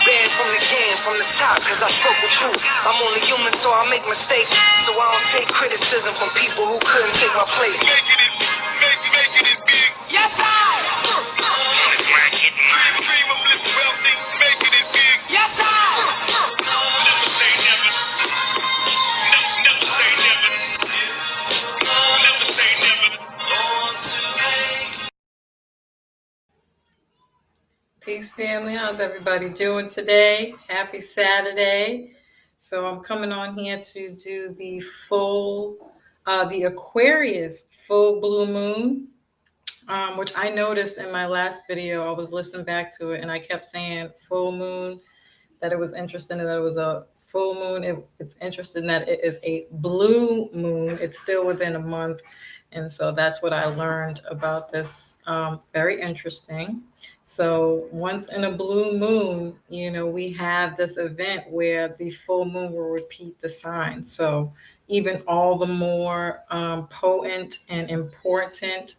Banned from the can, from the top, cause I spoke with truth. I'm only human, so I make mistakes. So I don't take criticism from people who couldn't take my place. Making it big. Yes, I. Dream of this wealthy, making it big. Yes, I. Never say never. Never say never. Never say never. Peace, family. How's everybody doing today? Happy Saturday. So I'm coming on here to do the the Aquarius full blue moon, which I noticed in my last video. I was listening back to it and I kept saying full moon, that it was interesting that it was a full moon. It's interesting that it is a blue moon. It's still within a month. And so that's what I learned about this. Very interesting. So once in a blue moon, we have this event where the full moon will repeat the sign. So even all the more potent and important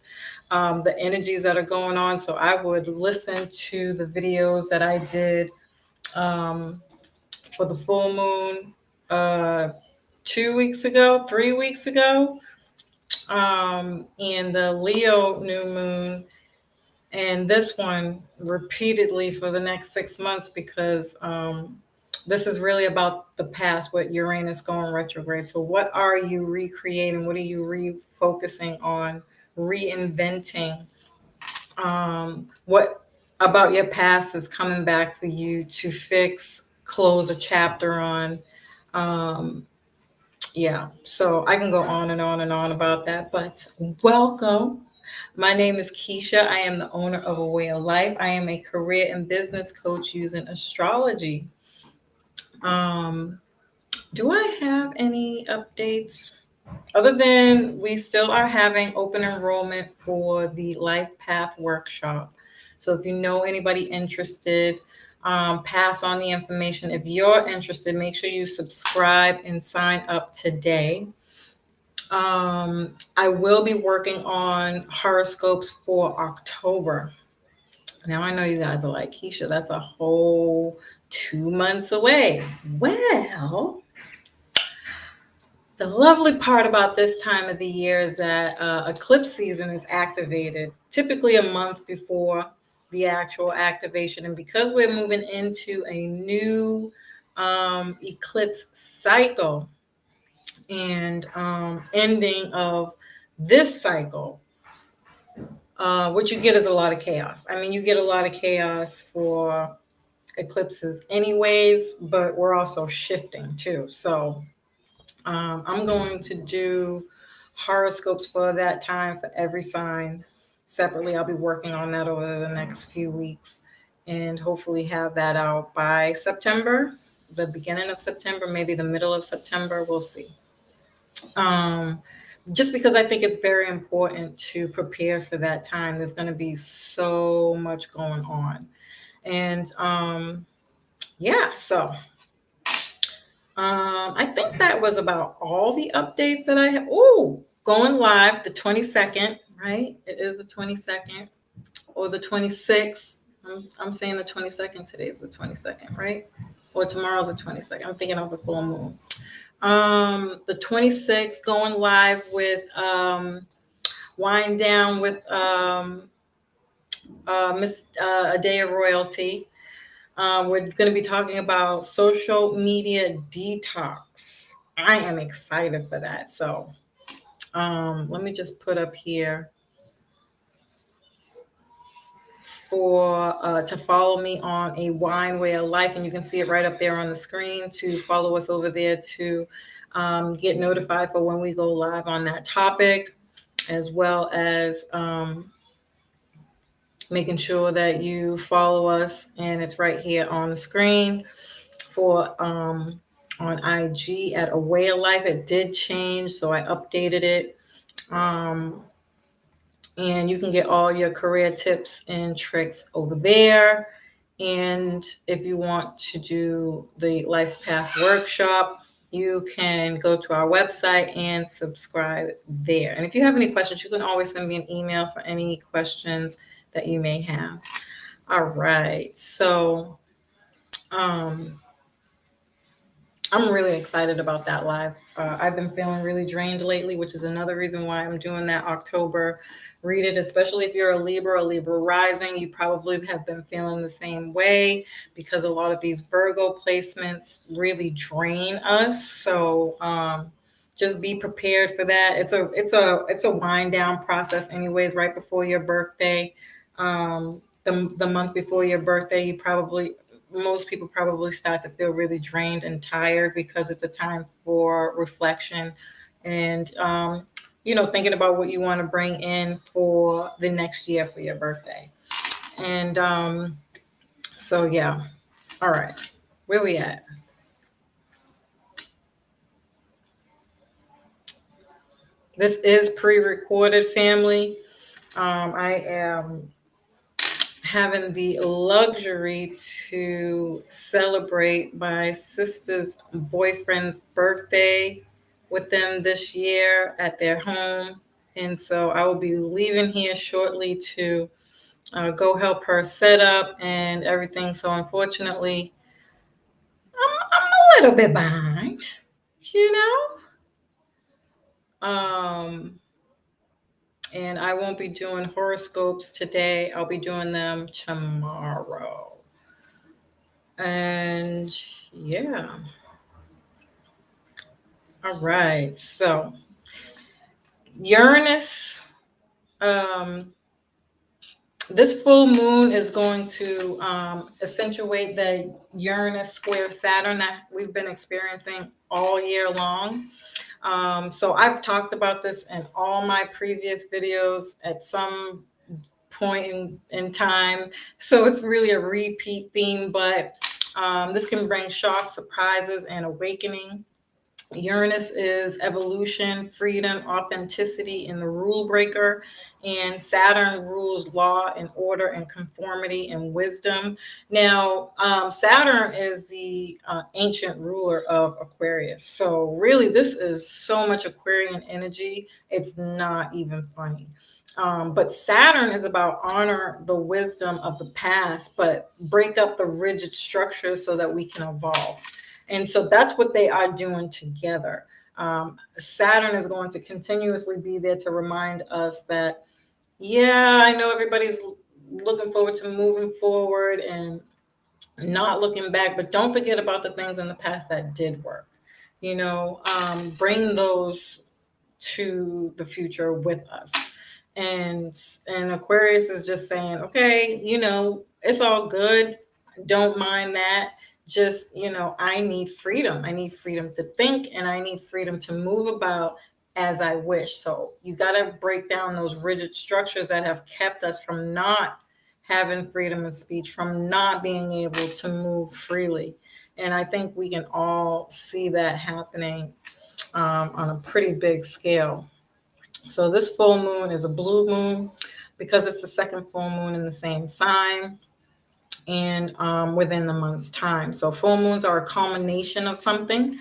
the energies that are going on. So I would listen to the videos that I did for the full moon 3 weeks ago, and the Leo new moon, and this one repeatedly for the next 6 months, because this is really about the past with Uranus going retrograde. So what are you recreating? What are you refocusing on, reinventing? What about your past is coming back for you to fix, close a chapter on? So I can go on and on and on about that, but welcome. My name is Keisha. I am the owner of A Way of Life. I am a career and business coach using astrology. Do I have any updates? Other than we still are having open enrollment for the Life Path Workshop. So if you know anybody interested, pass on the information. If you're interested, make sure you subscribe and sign up today. I will be working on horoscopes for October. Now I know you guys are like, Keisha, that's a whole 2 months away. Well, the lovely part about this time of the year is that eclipse season is activated typically a month before the actual activation. And because we're moving into a new eclipse cycle and ending of this cycle, what you get is a lot of chaos. I mean, you get a lot of chaos for eclipses anyways, but we're also shifting too. So I'm going to do horoscopes for that time for every sign separately. I'll be working on that over the next few weeks and hopefully have that out by September, the beginning of September, maybe the middle of September. We'll see. Just because I think it's very important to prepare for that time. There's going to be so much going on. And so I think that was about all the updates that I have. Oh, going live the 22nd, right? It is the 22nd or the 26th. I'm saying the 22nd. Today is the 22nd, right? Or tomorrow's the 22nd. I'm thinking of the full moon. The 26th, going live with Wind Down with Miss A Day of Royalty. We're going to be talking about social media detox. I am excited for that. So let me just put up here to follow me on A Wine Way of Life. And you can see it right up there on the screen to follow us over there to get notified for when we go live on that topic, as well as making sure that you follow us, and it's right here on the screen for on IG at A Way of Life. It did change, so I updated it. And you can get all your career tips and tricks over there. And if you want to do the Life Path Workshop, you can go to our website and subscribe there. And if you have any questions, you can always send me an email for any questions that you may have. All right. So Um, I'm really excited about that live. I've been feeling really drained lately, which is another reason why I'm doing that October read it, especially if you're a Libra rising. You probably have been feeling the same way because a lot of these Virgo placements really drain us. So just be prepared for that. It's a wind down process anyways, right before your birthday. The month before your birthday, most people probably start to feel really drained and tired because it's a time for reflection and thinking about what you want to bring in for the next year for your birthday. And so yeah. All right, where we at? This is pre-recorded, family. I am having the luxury to celebrate my sister's boyfriend's birthday with them this year at their home. And so I will be leaving here shortly to go help her set up and everything. So unfortunately, I'm a little bit behind, you know? And I won't be doing horoscopes today. I'll be doing them tomorrow. And yeah. All right. So Uranus, um, this full moon is going to accentuate the Uranus square Saturn that we've been experiencing all year long. So I've talked about this in all my previous videos at some point in time. So it's really a repeat theme, but this can bring shock, surprises, and awakening. Uranus is evolution, freedom, authenticity, and the rule breaker. And Saturn rules law and order and conformity and wisdom. Now, Saturn is the ancient ruler of Aquarius. So, really, this is so much Aquarian energy, it's not even funny. But Saturn is about honor the wisdom of the past, but break up the rigid structures so that we can evolve. And so that's what they are doing together. Saturn is going to continuously be there to remind us that, yeah, I know everybody's looking forward to moving forward and not looking back, but don't forget about the things in the past that did work. Bring those to the future with us. And Aquarius is just saying, okay, it's all good. Don't mind that. Just, I need freedom. I need freedom to think, and I need freedom to move about as I wish. So you got to break down those rigid structures that have kept us from not having freedom of speech, from not being able to move freely. And I think we can all see that happening on a pretty big scale. So this full moon is a blue moon because it's the second full moon in the same sign and within the month's time. So full moons are a culmination of something.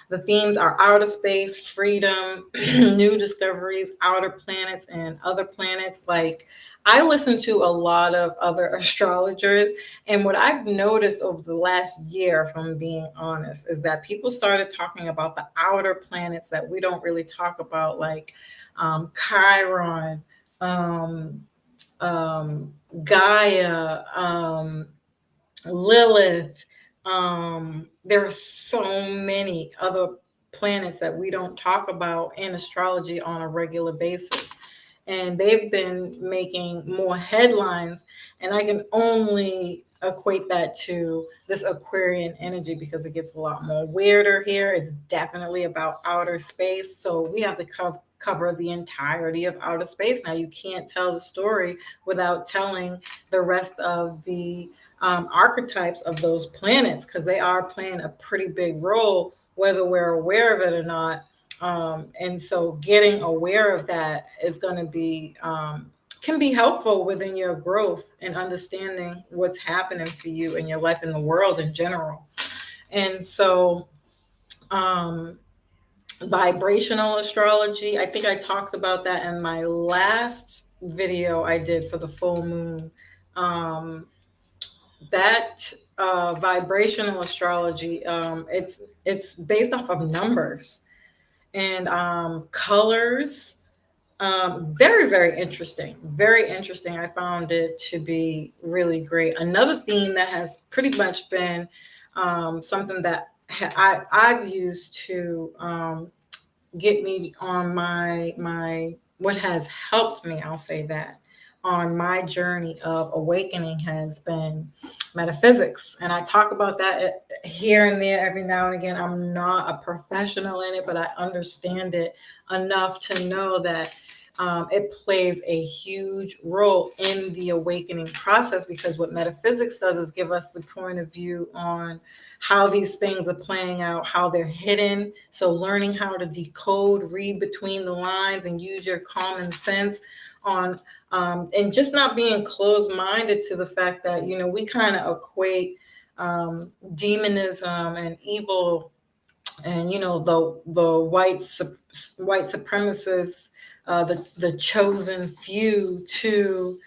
The themes are outer space, freedom, new discoveries, outer planets, and other planets. Like, I listen to a lot of other astrologers, and what I've noticed over the last year, if I'm being honest, is that people started talking about the outer planets that we don't really talk about, like Chiron, Gaia, Lilith. There are so many other planets that we don't talk about in astrology on a regular basis. And they've been making more headlines. And I can only equate that to this Aquarian energy because it gets a lot more weirder here. It's definitely about outer space. So we have to cover the entirety of outer space. Now, you can't tell the story without telling the rest of the archetypes of those planets, because they are playing a pretty big role, whether we're aware of it or not. And so getting aware of that is going to be can be helpful within your growth and understanding what's happening for you in your life and the world in general. And so vibrational astrology, I think I talked about that in my last video I did for the full moon. That vibrational astrology. It's based off of numbers and colors. Very, very interesting. Very interesting. I found it to be really great. Another theme that has pretty much been something that I've used to get me on my what has helped me, I'll say that, on my journey of awakening has been metaphysics. And I talk about that here and there every now and again. I'm not a professional in it, but I understand it enough to know that it plays a huge role in the awakening process, because what metaphysics does is give us the point of view on how these things are playing out, how they're hidden. So learning how to decode, read between the lines, and use your common sense on, and just not being closed-minded to the fact that, we kind of equate demonism and evil and, the white supremacists, the chosen few, to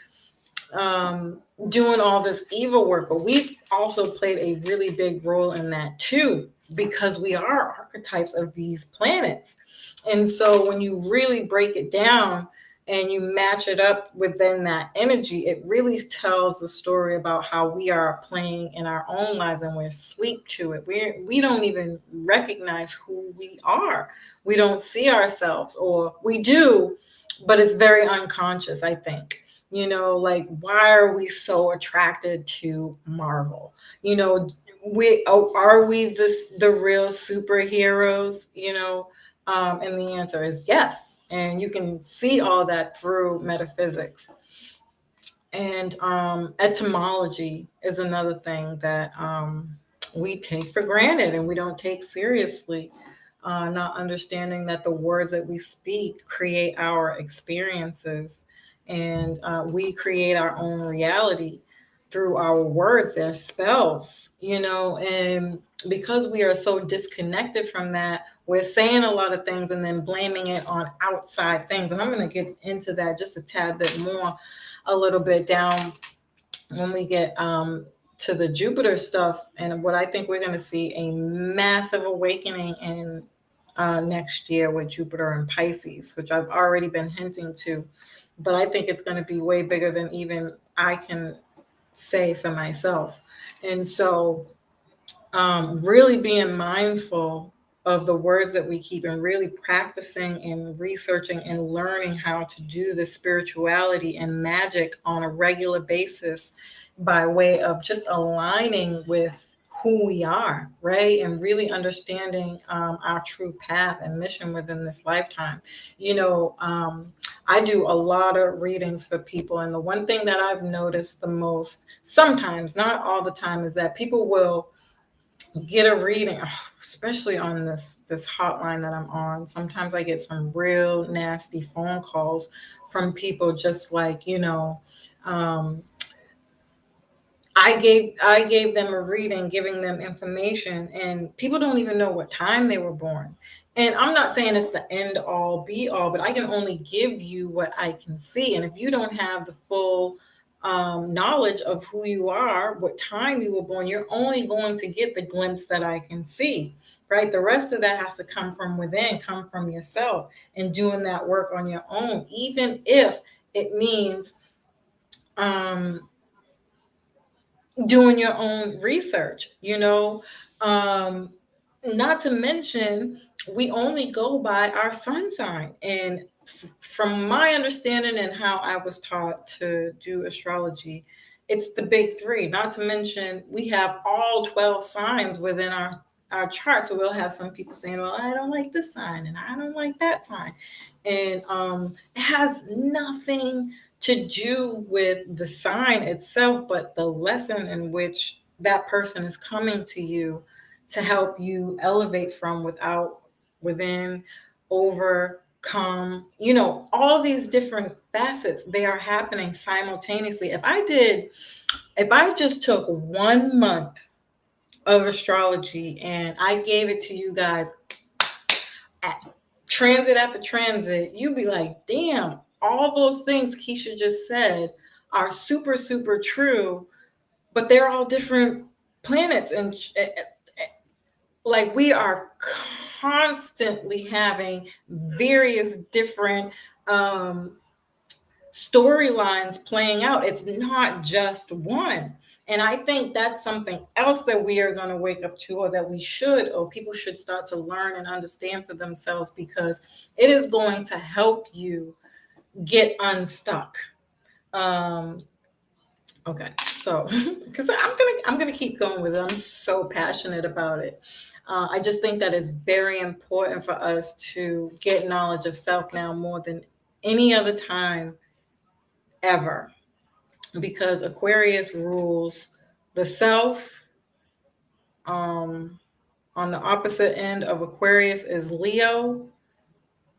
doing all this evil work. But we've also played a really big role in that too, because we are archetypes of these planets. And so when you really break it down and you match it up within that energy, it really tells the story about how we are playing in our own lives, and we're asleep to it. We don't even recognize who we are. We don't see ourselves, or we do, but it's very unconscious, I think. Like, why are we so attracted to Marvel? Are we the real superheroes? And the answer is yes. And you can see all that through metaphysics. And etymology is another thing that we take for granted and we don't take seriously. Not understanding that the words that we speak create our experiences, and we create our own reality through our words. They're spells, and because we are so disconnected from that, we're saying a lot of things and then blaming it on outside things. And I'm going to get into that just a tad bit more, a little bit down when we get to the Jupiter stuff, and what I think we're going to see a massive awakening in next year with Jupiter and Pisces, which I've already been hinting to, but I think it's going to be way bigger than even I can say for myself. And so really being mindful of the words that we keep, and really practicing and researching and learning how to do the spirituality and magic on a regular basis by way of just aligning with who we are, right? And really understanding our true path and mission within this lifetime. I do a lot of readings for people, and the one thing that I've noticed the most, sometimes, not all the time, is that people will get a reading, especially on this hotline that I'm on. Sometimes I get some real nasty phone calls from people, just like, I gave them a reading, giving them information, and people don't even know what time they were born. And I'm not saying it's the end all be all, but I can only give you what I can see. And if you don't have the full knowledge of who you are, what time you were born, you're only going to get the glimpse that I can see, right? The rest of that has to come from within, come from yourself, and doing that work on your own, even if it means doing your own research, not to mention, we only go by our sun sign. And from my understanding and how I was taught to do astrology, it's the big three. Not to mention, we have all 12 signs within our chart. So we'll have some people saying, well, I don't like this sign and I don't like that sign. And it has nothing to do with the sign itself, but the lesson in which that person is coming to you to help you elevate from within, overcome, all these different facets. They are happening simultaneously. If I just took 1 month of astrology and I gave it to you guys at transit after transit, you'd be like, damn, all those things Keisha just said are super, super true, but they're all different planets and like we are constantly having various different storylines playing out. It's not just one. And I think that's something else that we are going to wake up to, or that we should, or people should start to learn and understand for themselves, because it is going to help you get unstuck. Um, okay, so because I'm gonna keep going with it. I'm so passionate about it. I just think that it's very important for us to get knowledge of self now more than any other time ever, because Aquarius rules the self. On the opposite end of Aquarius is Leo,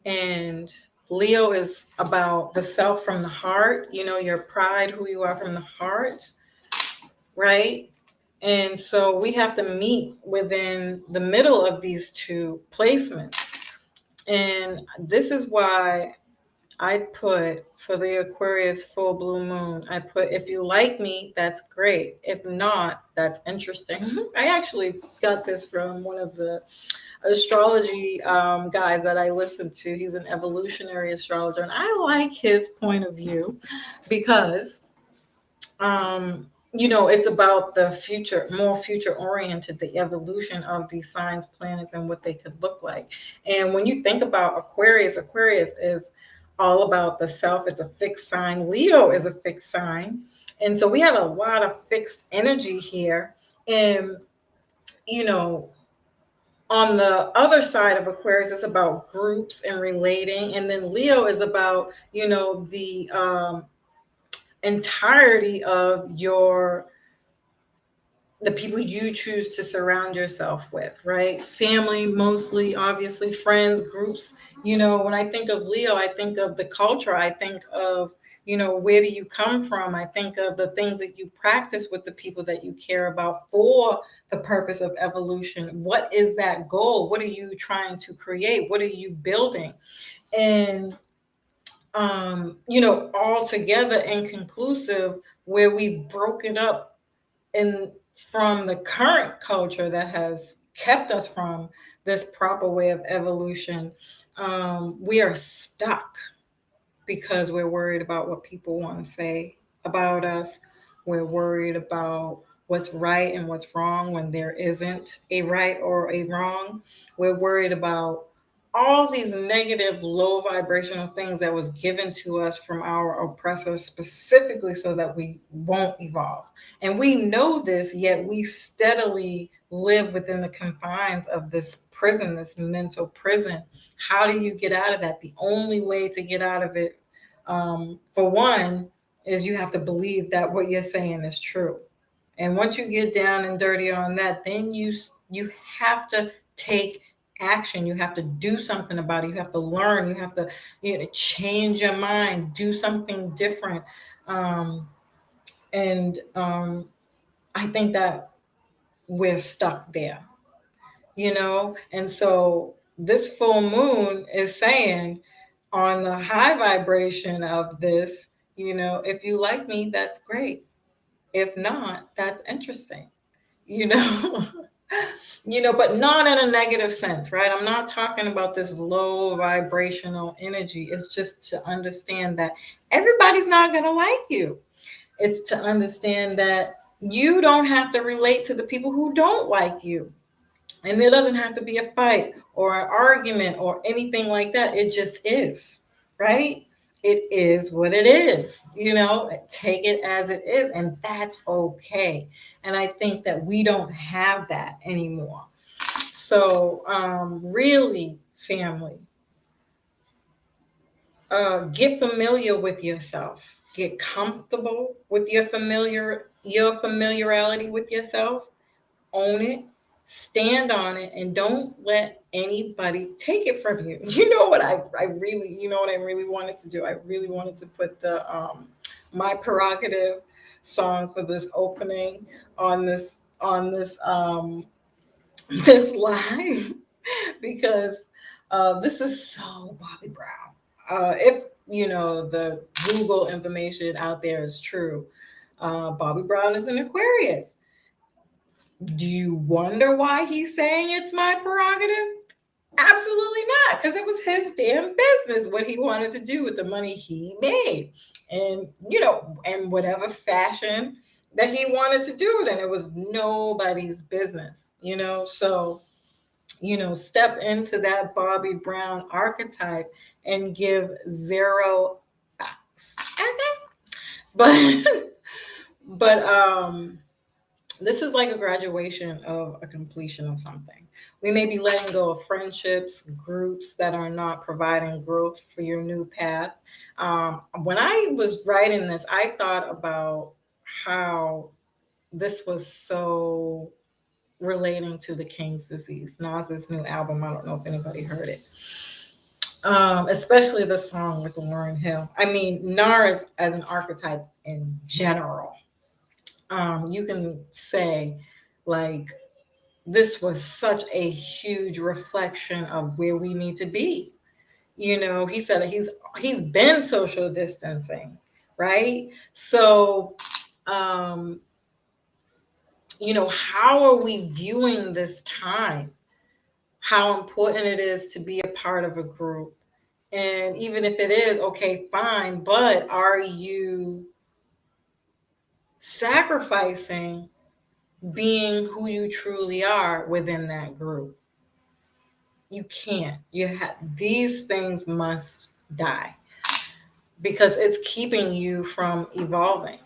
and Leo is about the self from the heart, your pride, who you are from the heart, right? And so we have to meet within the middle of these two placements. And this is why I put for the Aquarius full blue moon, I put, if you like me, that's great. If not, that's interesting. I actually got this from one of the astrology guys that I listen to. He's an evolutionary astrologer, and I like his point of view because, it's about the future, more future oriented, the evolution of these signs, planets, and what they could look like. And when you think about Aquarius, Aquarius is all about the self. It's a fixed sign. Leo is a fixed sign. And so we have a lot of fixed energy here. And, on the other side of Aquarius, it's about groups and relating. And then Leo is about, the entirety of the people you choose to surround yourself with, right? Family, mostly, obviously, friends, groups. When I think of Leo, I think of the culture. I think of, where do you come from? I think of the things that you practice with the people that you care about for the purpose of evolution. What is that goal? What are you trying to create? What are you building? And, all together and conclusive, where we've broken up from the current culture that has kept us from this proper way of evolution. We are stuck because we're worried about what people want to say about us. We're worried about what's right and what's wrong when there isn't a right or a wrong. We're worried about all these negative, low vibrational things that was given to us from our oppressors, specifically so that we won't evolve. And we know this, yet we steadily live within the confines of this prison, this mental prison. How do you get out of that? The only way to get out of it, for one, is you have to believe that what you're saying is true. And once you get down and dirty on that, then you have to take action. You have to do something about it. You have to learn. You have to change your mind, do something different. And I think that we're stuck there, and so this full moon is saying, on the high vibration of this, if you like me, that's great. If not, that's interesting, you know. But not in a negative sense, right? I'm not talking about this low vibrational energy. It's just to understand that everybody's not going to like you. It's to understand that you don't have to relate to the people who don't like you. And there doesn't have to be a fight or an argument or anything like that. It just is, right? It is what it is, take it as it is. And that's okay. And I think that we don't have that anymore. So really, family, get familiar with yourself. Get comfortable with your familiarity with yourself. Own it, stand on it, and don't let anybody take it from you. What I really wanted to do? I really wanted to put the My Prerogative song for this opening on this this live, because this is so Bobby Brown. If the Google information out there is true, Bobby Brown is an Aquarius. Do you wonder why he's saying it's my prerogative? Absolutely not, because it was his damn business what he wanted to do with the money he made. And, and whatever fashion that he wanted to do it in, it was nobody's business, So, step into that Bobby Brown archetype and give zero fucks. Okay. But this is like a graduation of a completion of something. We may be letting go of friendships, groups that are not providing growth for your new path. When I was writing this, I thought about how this was so relating to the King's Disease, Nas's new album. I don't know if anybody heard it. Especially the song with Lauryn Hill. I mean, Nas as an archetype in general. You can say, like, this was such a huge reflection of where we need to be. He said that he's been social distancing, right? So, how are we viewing this time? How important it is to be a part of a group. And even if it is, okay, fine, but are you sacrificing being who you truly are within that group? You can't. These things must die because it's keeping you from evolving.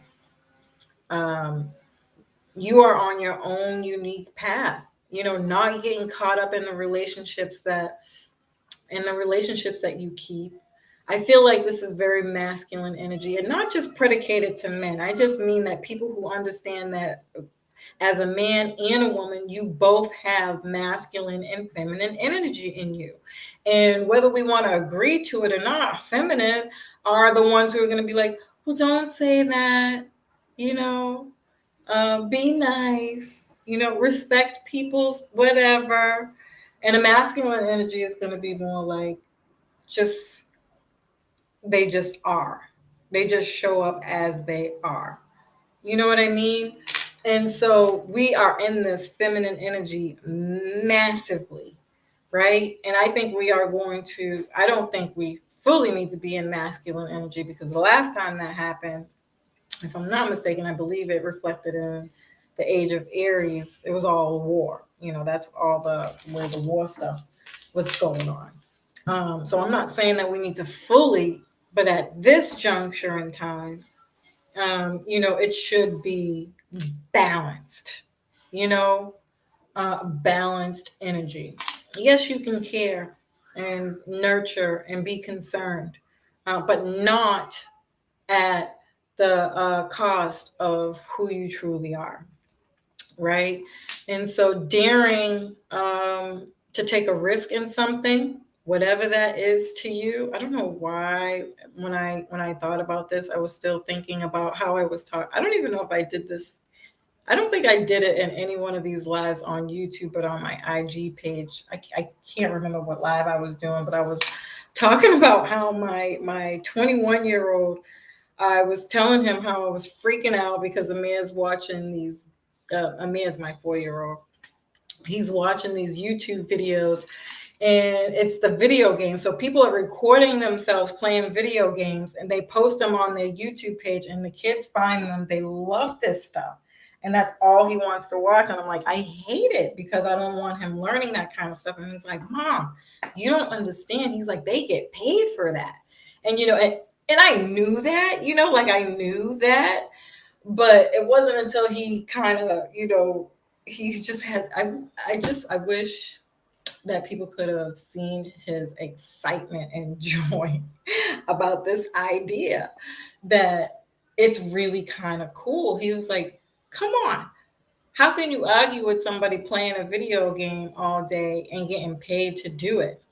You are on your own unique path. Not getting caught up in the relationships that you keep. I feel like this is very masculine energy and not just predicated to men. I just mean that people who understand that as a man and a woman, you both have masculine and feminine energy in you. And whether we want to agree to it or not, feminine are the ones who are going to be like, well, don't say that, be nice, respect people's whatever. And a masculine energy is going to be more like, they just are. They just show up as they are. You know what I mean? And so we are in this feminine energy massively, right? And I think I don't think we fully need to be in masculine energy, because the last time that happened, if I'm not mistaken, I believe it reflected in the age of Aries. It was all war. That's where the war stuff was going on. So I'm not saying that we need to fully, but at this juncture in time, it should be balanced, balanced energy. Yes, you can care and nurture and be concerned, but not at the cost of who you truly are, right? And so daring to take a risk in something, whatever that is to you. I don't know why when I thought about this, I was still thinking about how I was taught. I don't even know if I did this. I don't think I did it in any one of these lives on YouTube, but on my IG page. I can't remember what live I was doing, but I was talking about how my 21-year-old, I was telling him how I was freaking out because Amir's watching these. Amir's my 4-year-old. He's watching these YouTube videos, and it's the video game. So people are recording themselves playing video games, and they post them on their YouTube page, and the kids find them. They love this stuff. And that's all he wants to watch. And I'm like, I hate it because I don't want him learning that kind of stuff. And he's like, Mom, you don't understand. He's like, they get paid for that. And, and I knew that, I knew that. But it wasn't until he kind of, he's just had, I wish that people could have seen his excitement and joy about this idea that it's really kind of cool. He was like, come on, how can you argue with somebody playing a video game all day and getting paid to do it?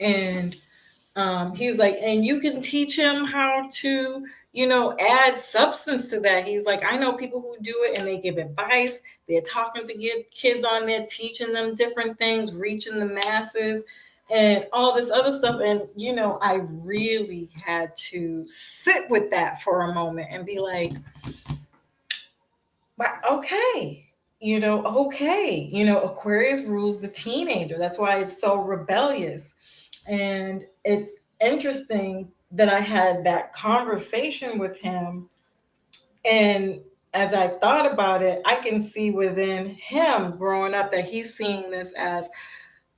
And he's like, and you can teach him how to, add substance to that. He's like, I know people who do it and they give advice. They're talking to get kids on there, teaching them different things, reaching the masses and all this other stuff. And, I really had to sit with that for a moment and be like, but okay, okay, Aquarius rules the teenager. That's why it's so rebellious. And it's interesting that I had that conversation with him. And as I thought about it, I can see within him growing up that he's seeing this as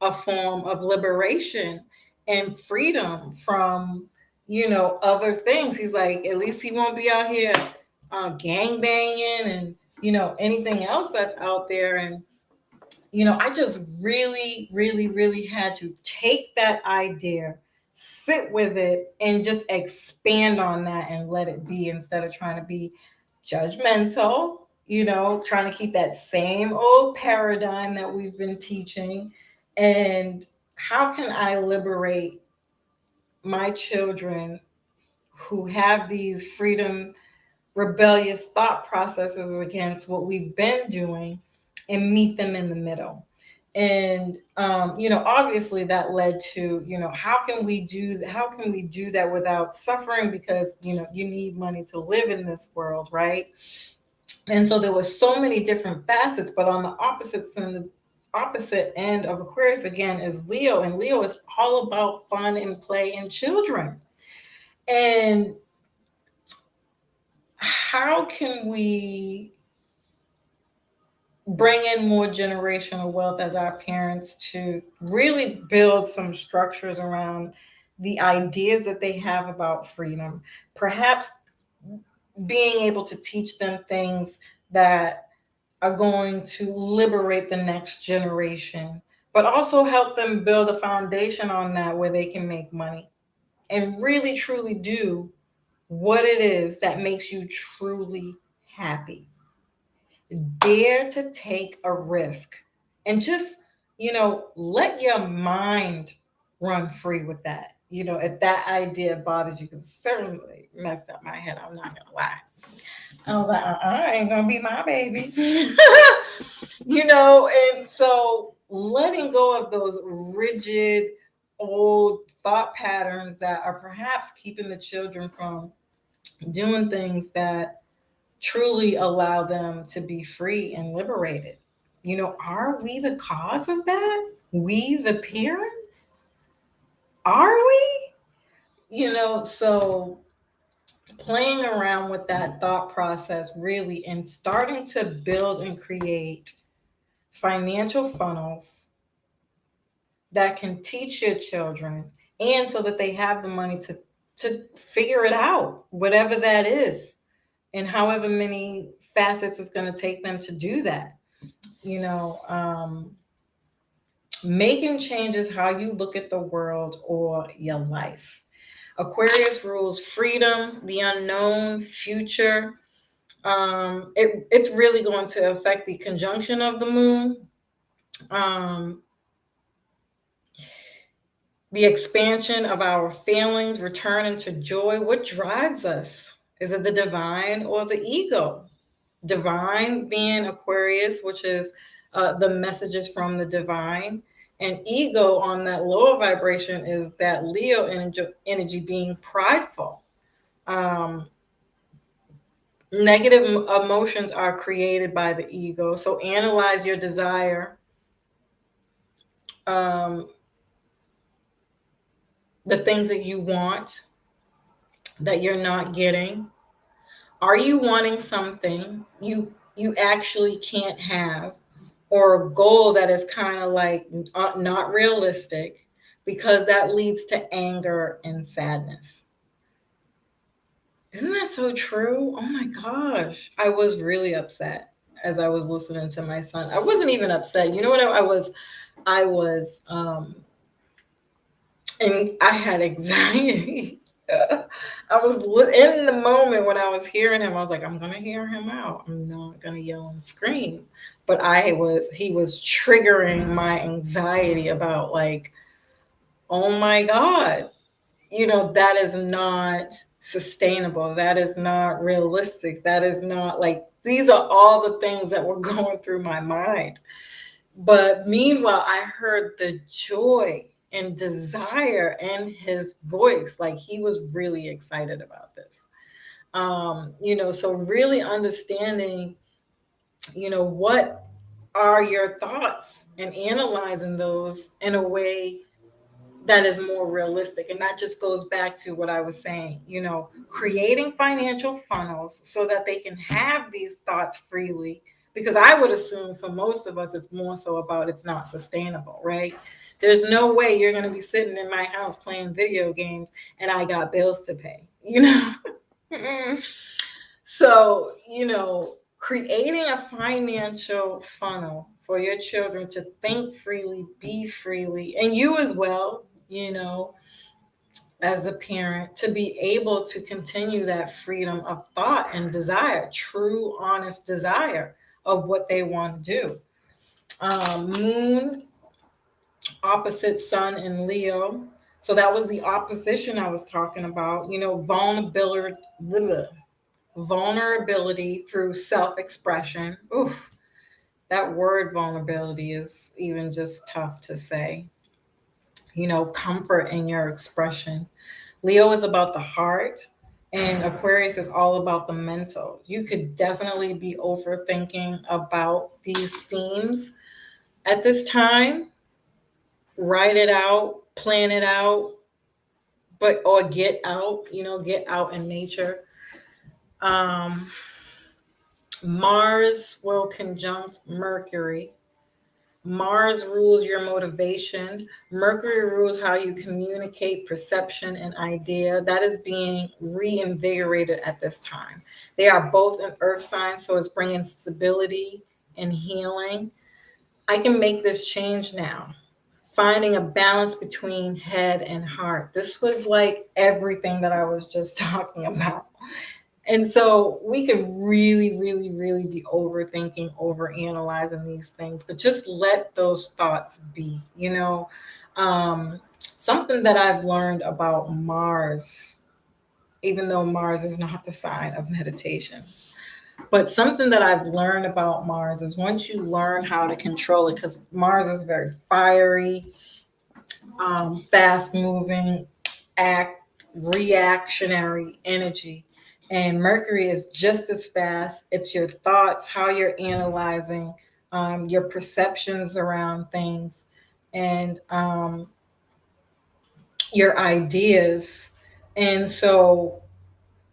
a form of liberation and freedom from, other things. He's like, at least he won't be out here gang banging and, anything else that's out there. And, I just really, really, really had to take that idea, sit with it, and just expand on that and let it be instead of trying to be judgmental, trying to keep that same old paradigm that we've been teaching. And how can I liberate my children who have these freedom, rebellious thought processes against what we've been doing and meet them in the middle? And obviously that led to, how can we do that without suffering? Because you need money to live in this world, right? And so there was so many different facets. But on the opposite end of Aquarius again is Leo, and Leo is all about fun and play and children. And how can we bring in more generational wealth as our parents to really build some structures around the ideas that they have about freedom? Perhaps being able to teach them things that are going to liberate the next generation, but also help them build a foundation on that where they can make money and really truly do what it is that makes you truly happy. Dare to take a risk and just, let your mind run free with that. If that idea bothers you, because certainly messed up my head, I'm not gonna lie. I was like, ain't gonna be my baby. And so letting go of those rigid old thought patterns that are perhaps keeping the children from doing things that truly allow them to be free and liberated. Are we the cause of that? We, the parents? Are we? So playing around with that thought process really and starting to build and create financial funnels that can teach your children, and so that they have the money to figure it out, whatever that is, and however many facets it's going to take them to do that. Making changes how you look at the world or your life. Aquarius rules freedom, the unknown, future. It's really going to affect the conjunction of the moon. The expansion of our feelings, return into joy. What drives us? Is it the divine or the ego? Divine being Aquarius, which is the messages from the divine. And ego on that lower vibration is that Leo energy being prideful. Negative emotions are created by the ego. So analyze your desire. The things that you want that you're not getting. Are you wanting something you actually can't have, or a goal that is kind of like not realistic, because that leads to anger and sadness? Isn't that so true? Oh my gosh. I was really upset as I was listening to my son. I wasn't even upset. You know what I was and I had anxiety. I was in the moment when I was hearing him. I was like, I'm gonna hear him out. I'm not gonna yell and scream. But he was triggering my anxiety about, like, oh my God, that is not sustainable. That is not realistic. That is not, like, these are all the things that were going through my mind. But meanwhile, I heard the joy and desire in his voice. Like, he was really excited about this. So really understanding, what are your thoughts and analyzing those in a way that is more realistic. And that just goes back to what I was saying, creating financial funnels so that they can have these thoughts freely. Because I would assume for most of us, it's more so about it's not sustainable, right? There's no way you're going to be sitting in my house playing video games and I got bills to pay, So, creating a financial funnel for your children to think freely, be freely, and you as well, as a parent, to be able to continue that freedom of thought and desire, true, honest desire of what they want to do. Moon opposite Sun in Leo. So that was the opposition I was talking about, vulnerability through self-expression. Oof, that word vulnerability is even just tough to say. Comfort in your expression. Leo is about the heart, and Aquarius is all about the mental. You could definitely be overthinking about these themes at this time. Write it out, plan it out, or get out, get out in nature. Mars will conjunct Mercury. Mars rules your motivation. Mercury rules how you communicate, perception, and idea. That is being reinvigorated at this time. They are both an earth sign, so it's bringing stability and healing. I can make this change now. Finding a balance between head and heart. This was like everything that I was just talking about. And so we could really, really, really be overthinking, overanalyzing these things, but just let those thoughts be, Something that I've learned about Mars, even though Mars is not the sign of meditation, but something that I've learned about Mars is once you learn how to control it, because Mars is very fiery, fast moving, reactionary energy. And Mercury is just as fast. It's your thoughts, how you're analyzing, your perceptions around things, and your ideas. And so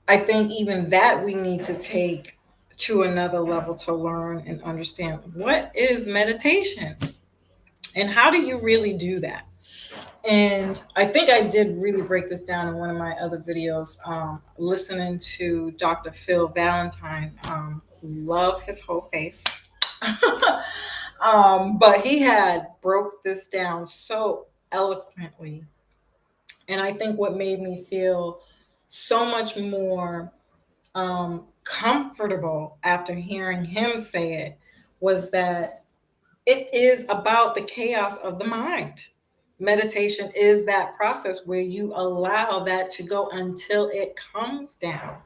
I think even that we need to take to another level to learn and understand what is meditation and how do you really do that. And I think I did really break this down in one of my other videos, listening to Dr. Phil Valentine. Love his whole face. But he had broke this down so eloquently. And I think what made me feel so much more comfortable after hearing him say it was that it is about the chaos of the mind. Meditation is that process where you allow that to go until it comes down.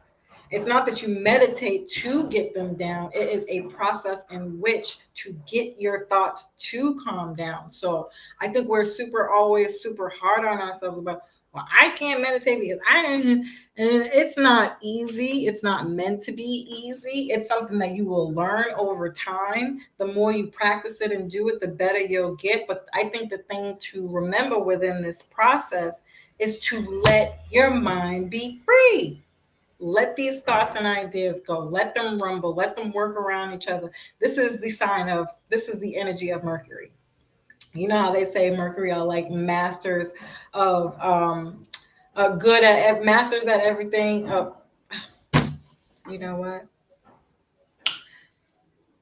It's not that you meditate to get them down. It is a process in which to get your thoughts to calm down. So I think we're always super hard on ourselves about, well, I can't meditate because and it's not easy. It's not meant to be easy. It's something that you will learn over time. The more you practice it and do it, the better you'll get. But I think the thing to remember within this process is to let your mind be free. Let these thoughts and ideas go. Let them rumble. Let them work around each other. This is the energy of Mercury. You know how they say Mercury are like masters of masters at everything. You know what?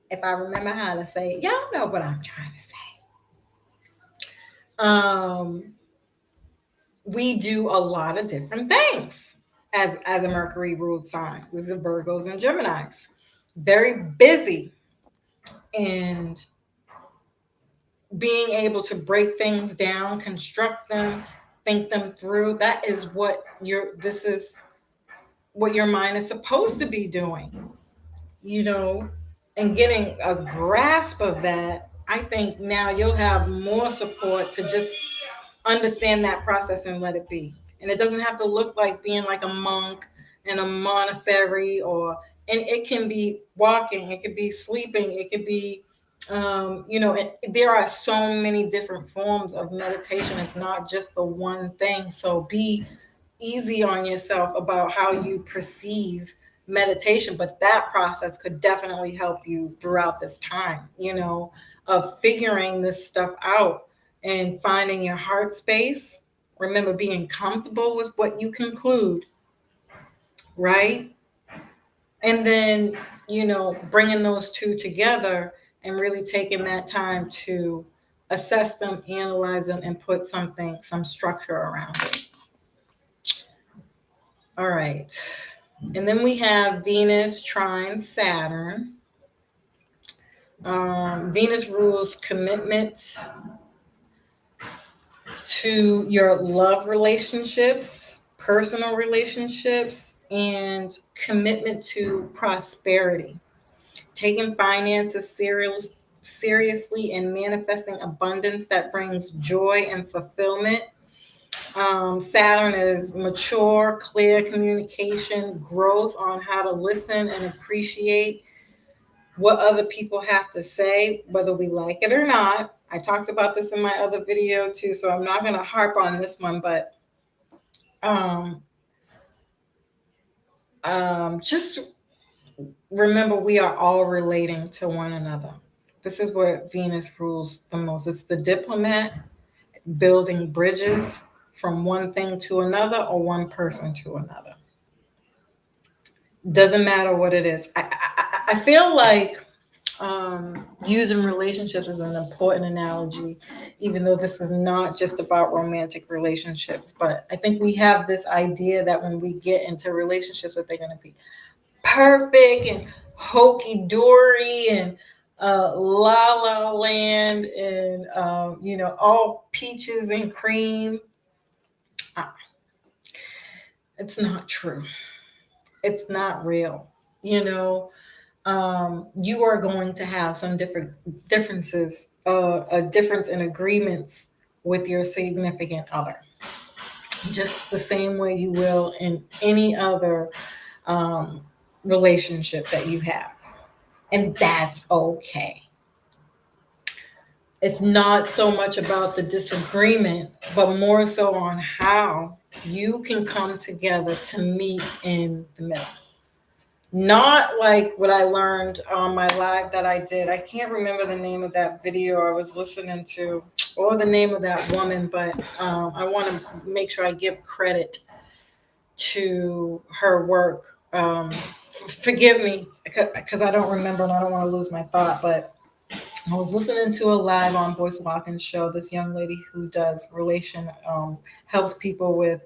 If I remember how to say it, y'all know what I'm trying to say. We do a lot of different things as a Mercury ruled sign. This is Virgos and Geminis. Very busy. And being able to break things down, construct them, think them through, this is what your mind is supposed to be doing, and getting a grasp of that. I think now you'll have more support to just understand that process and let it be. And it doesn't have to look like being like a monk in a monastery, and it can be walking, it could be sleeping, it could be there are so many different forms of meditation. It's not just the one thing. So be easy on yourself about how you perceive meditation, but that process could definitely help you throughout this time, of figuring this stuff out and finding your heart space. Remember, being comfortable with what you conclude, right? And then, bringing those two together and really taking that time to assess them, analyze them, and put some structure around it. All right. And then we have Venus trine Saturn. Venus rules commitment to your love relationships, personal relationships, and commitment to prosperity. Taking finances seriously and manifesting abundance that brings joy and fulfillment. Saturn is mature, clear communication, growth on how to listen and appreciate what other people have to say, whether we like it or not. I talked about this in my other video too, so I'm not going to harp on this one, but just remember we are all relating to one another. This is what Venus rules the most. It's the diplomat, building bridges from one thing to another or one person to another. Doesn't matter what it is. I feel like using relationships is an important analogy, even though this is not just about romantic relationships. But I think we have this idea that when we get into relationships that they're going to be perfect and hokey-dory and la la land and all peaches and cream. It's not true. It's not real. You are going to have some differences, a difference in agreements with your significant other, just the same way you will in any other relationship that you have. And that's okay. It's not so much about the disagreement, but more so on how you can come together to meet in the middle. Not like what I learned on my live that I did. I can't remember the name of that video I was listening to or the name of that woman, but I want to make sure I give credit to her work. Forgive me because I don't remember and I don't want to lose my thought, but I was listening to a live on Voice Watkins show. This young lady who does helps people with,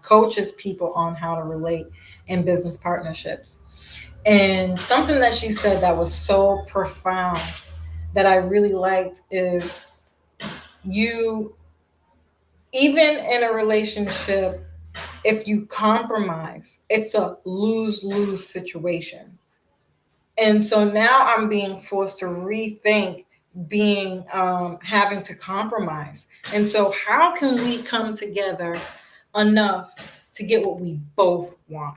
coaches people on how to relate in business partnerships. And something that she said that was so profound that I really liked is even in a relationship, if you compromise, it's a lose-lose situation. And so now I'm being forced to rethink having to compromise. And so how can we come together enough to get what we both want?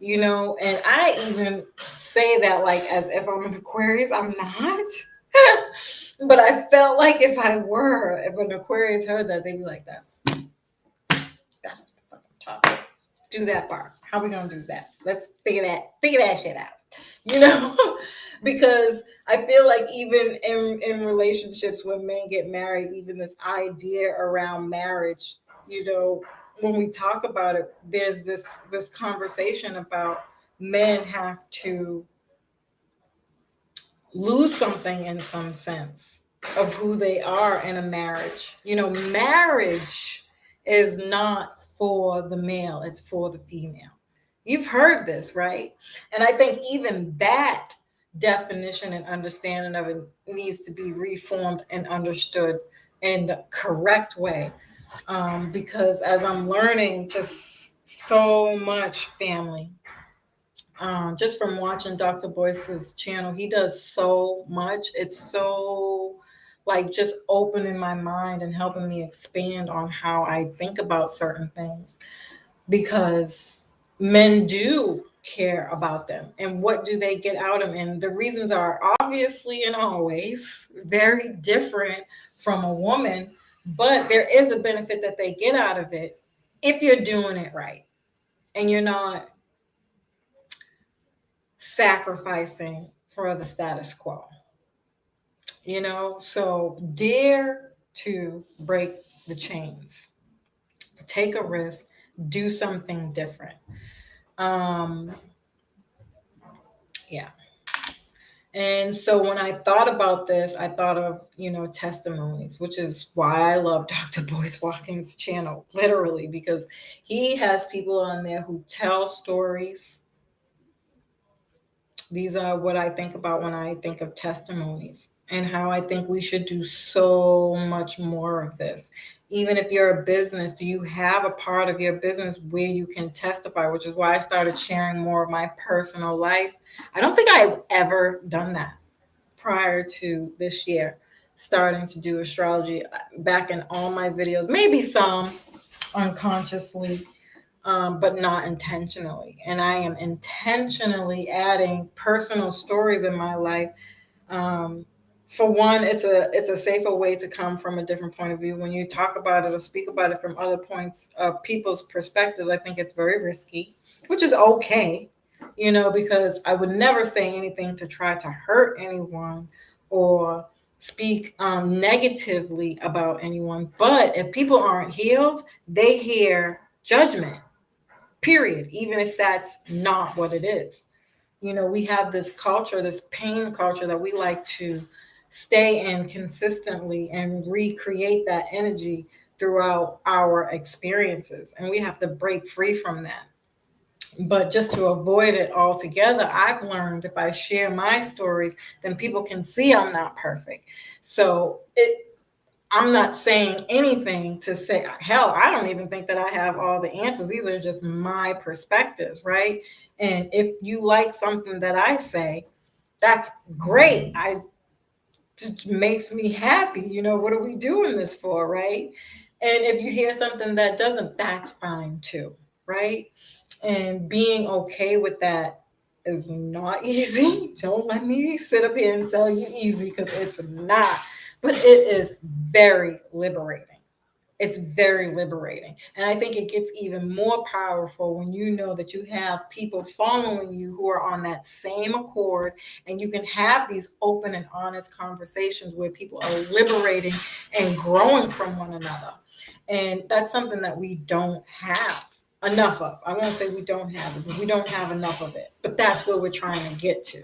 And I even say that like as if I'm an Aquarius. I'm not. But I felt like if an Aquarius heard that, they'd be like, that's the fucking topic. Do that part. How are we gonna do that? Let's figure that shit out. Because I feel like even in relationships when men get married, even this idea around marriage, when we talk about it, there's this conversation about men have to lose something in some sense of who they are in a marriage. Marriage is not for the male, it's for the female. You've heard this, right? And I think even that definition and understanding of it needs to be reformed and understood in the correct way. Because as I'm learning just so much, family, just from watching Dr. Boyce's channel, he does so much. It's so just opening my mind and helping me expand on how I think about certain things. Because men do care about them, and what do they get out of it? And the reasons are obviously and always very different from a woman, but there is a benefit that they get out of it if you're doing it right and you're not sacrificing for the status quo. So dare to break the chains, take a risk, do something different. Yeah. And so when I thought about this, I thought of, testimonies, which is why I love Dr. Boyce Watkins' channel, literally, because he has people on there who tell stories. These are what I think about when I think of testimonies, and how I think we should do so much more of this. Even if you're a business, do you have a part of your business where you can testify? Which is why I started sharing more of my personal life. I don't think I've ever done that prior to this year, starting to do astrology. Back in all my videos, maybe some unconsciously, but not intentionally. And I am intentionally adding personal stories in my life. For one, it's a safer way to come from a different point of view. When you talk about it or speak about it from other points of people's perspectives, I think it's very risky, which is okay, because I would never say anything to try to hurt anyone or speak negatively about anyone. But if people aren't healed, they hear judgment, period, even if that's not what it is. We have this culture, this pain culture, that we like to stay in consistently and recreate that energy throughout our experiences. And we have to break free from that. But just to avoid it altogether, I've learned if I share my stories, then people can see I'm not perfect. So I'm not saying anything to say, hell, I don't even think that I have all the answers. These are just my perspectives, right? And if you like something that I say, that's great. Just makes me happy. What are we doing this for, right? And if you hear something that doesn't, that's fine too, right? And being okay with that is not easy. Don't let me sit up here and sell you easy, because it's not. But it is very liberating. It's very liberating. And I think it gets even more powerful when you know that you have people following you who are on that same accord, and you can have these open and honest conversations where people are liberating and growing from one another. And that's something that we don't have enough of. I won't say we don't have it, but we don't have enough of it. But that's where we're trying to get to,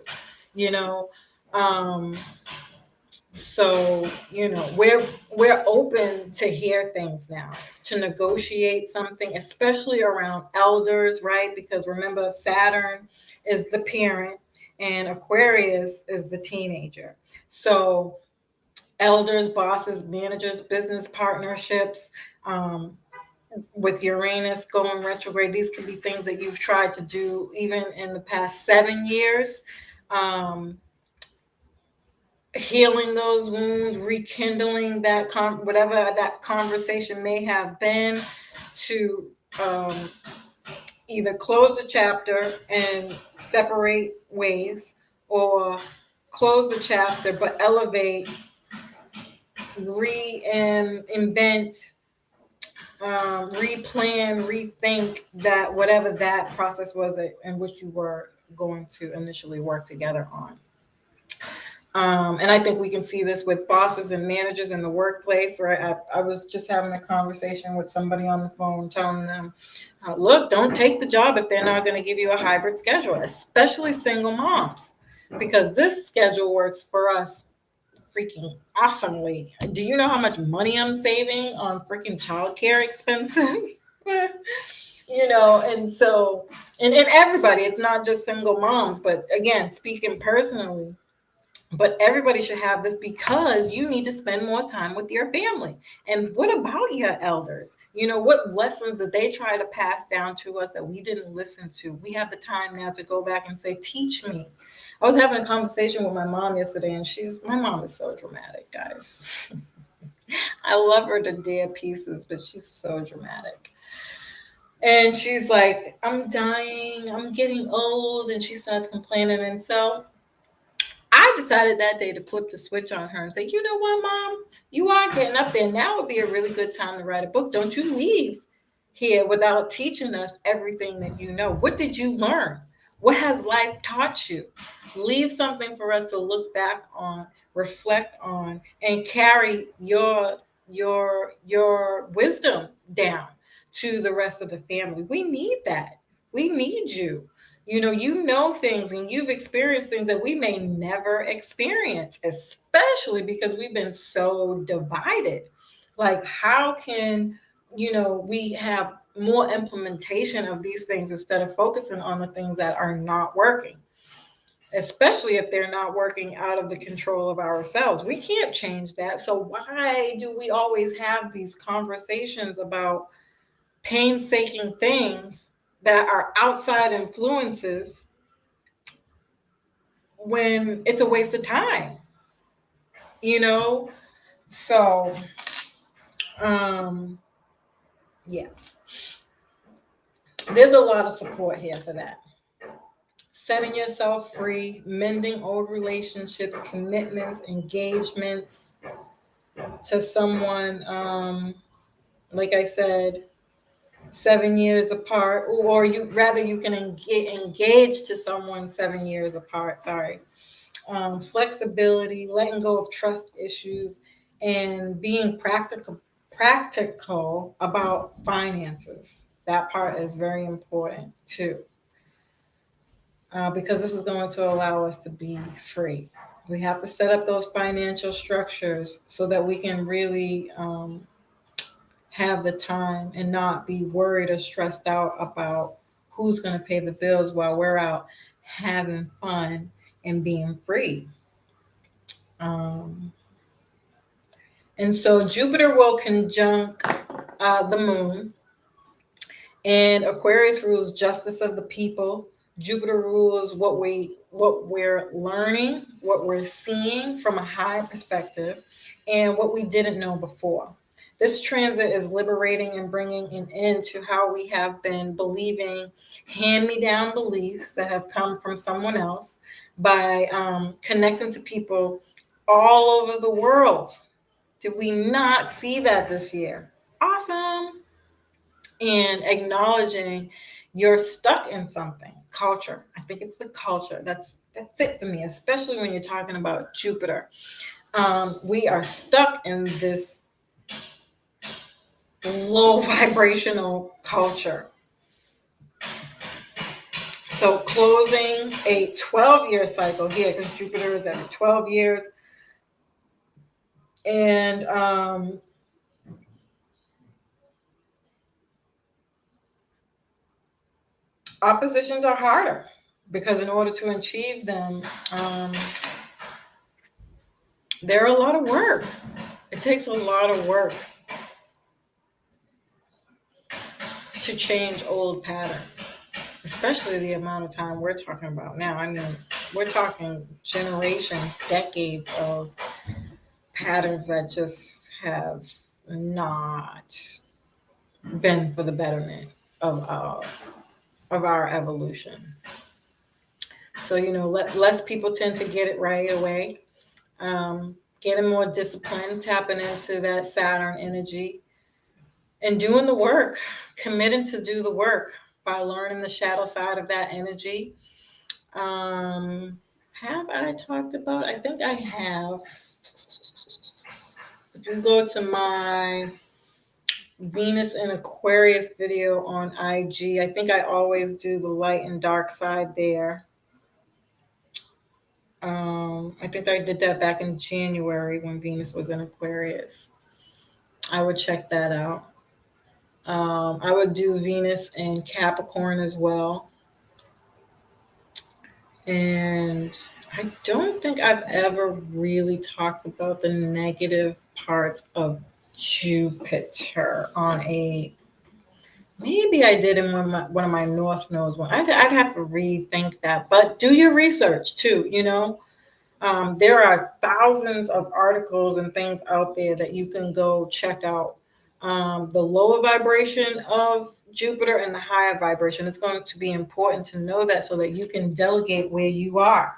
So, we're open to hear things now, to negotiate something, especially around elders, right? Because remember, Saturn is the parent and Aquarius is the teenager. So elders, bosses, managers, business partnerships, with Uranus going retrograde, these can be things that you've tried to do even in the past 7 years. Healing those wounds, rekindling that whatever that conversation may have been, to either close a chapter and separate ways, or close the chapter but elevate, reinvent, replan, rethink that whatever that process was in which you were going to initially work together on. And I think we can see this with bosses and managers in the workplace, right? I was just having a conversation with somebody on the phone, telling them, look, don't take the job if they're not going to give you a hybrid schedule, especially single moms, because this schedule works for us freaking awesomely. Do you know how much money I'm saving on freaking childcare expenses? And so, and everybody, it's not just single moms, but again, speaking personally, but everybody should have this, because you need to spend more time with your family. And what about your elders? What lessons did they try to pass down to us that we didn't listen to? We have the time now to go back and say, teach me. I was having a conversation with my mom yesterday, and my mom is so dramatic, guys. I love her to dear pieces, but she's so dramatic. And she's like, I'm dying, I'm getting old. And she starts complaining. And so I decided that day to flip the switch on her and say, you know what, Mom? You are getting up there. Now would be a really good time to write a book. Don't you leave here without teaching us everything that you know. What did you learn? What has life taught you? Leave something for us to look back on, reflect on, and carry your wisdom down to the rest of the family. We need that. We need you. You know things and you've experienced things that we may never experience, especially because we've been so divided. Like, how can, we have more implementation of these things instead of focusing on the things that are not working, especially if they're not working out of the control of ourselves? We can't change that. So why do we always have these conversations about painstaking things that are outside influences when it's a waste of time, you know? So, um, yeah, there's a lot of support here for that. Setting yourself free, mending old relationships, commitments, engagements to someone, like I said, 7 years apart, or you can engage to someone 7 years apart. Sorry. Flexibility, letting go of trust issues, and being practical about finances. That part is very important too, because this is going to allow us to be free. We have to set up those financial structures so that we can really have the time and not be worried or stressed out about who's going to pay the bills while we're out having fun and being free. Um, and so Jupiter will conjunct the moon, and Aquarius rules justice of the people. Jupiter rules what we're learning, what we're seeing from a high perspective, and what we didn't know before. This transit is liberating and bringing an end to how we have been believing hand-me-down beliefs that have come from someone else by connecting to people all over the world. Did we not see that this year? Awesome. And acknowledging you're stuck in something. Culture. I think it's the culture. That's it for me, especially when you're talking about Jupiter. We are stuck in this low vibrational culture. So closing a 12-year cycle here, because Jupiter is every 12 years. And oppositions are harder because in order to achieve them, they're a lot of work. It takes a lot of work to change old patterns, especially the amount of time we're talking about now. I mean, we're talking generations, decades of patterns that just have not been for the betterment of our evolution. So, less people tend to get it right away. Getting more disciplined, tapping into that Saturn energy, and doing the work, committing to do the work by learning the shadow side of that energy. Have I talked about? I think I have. If you go to my Venus and Aquarius video on IG, I think I always do the light and dark side there. I think I did that back in January when Venus was in Aquarius. I would check that out. I would do Venus and Capricorn as well. And I don't think I've ever really talked about the negative parts of Jupiter on a, maybe I did in one of my North Nodes one. I'd have to rethink that, but do your research too, there are thousands of articles and things out there that you can go check out. The lower vibration of Jupiter in the higher vibration. It's going to be important to know that so that you can delegate where you are.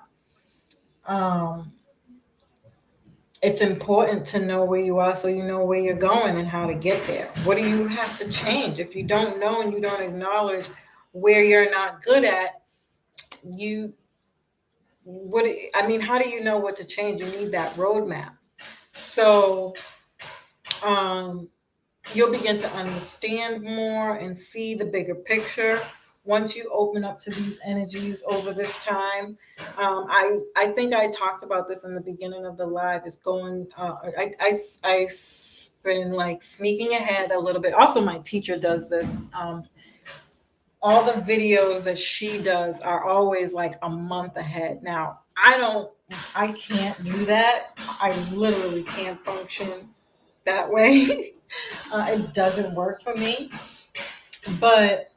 It's important to know where you are so you know where you're going and how to get there. What do you have to change? If you don't know and you don't acknowledge where you're not good at, how do you know what to change? You need that roadmap. So you'll begin to understand more and see the bigger picture once you open up to these energies over this time. I think I talked about this in the beginning of the live. It's going. I've been like sneaking ahead a little bit. Also, my teacher does this. All the videos that she does are always like a month ahead. Now, I can't do that. I literally can't function that way. It doesn't work for me. But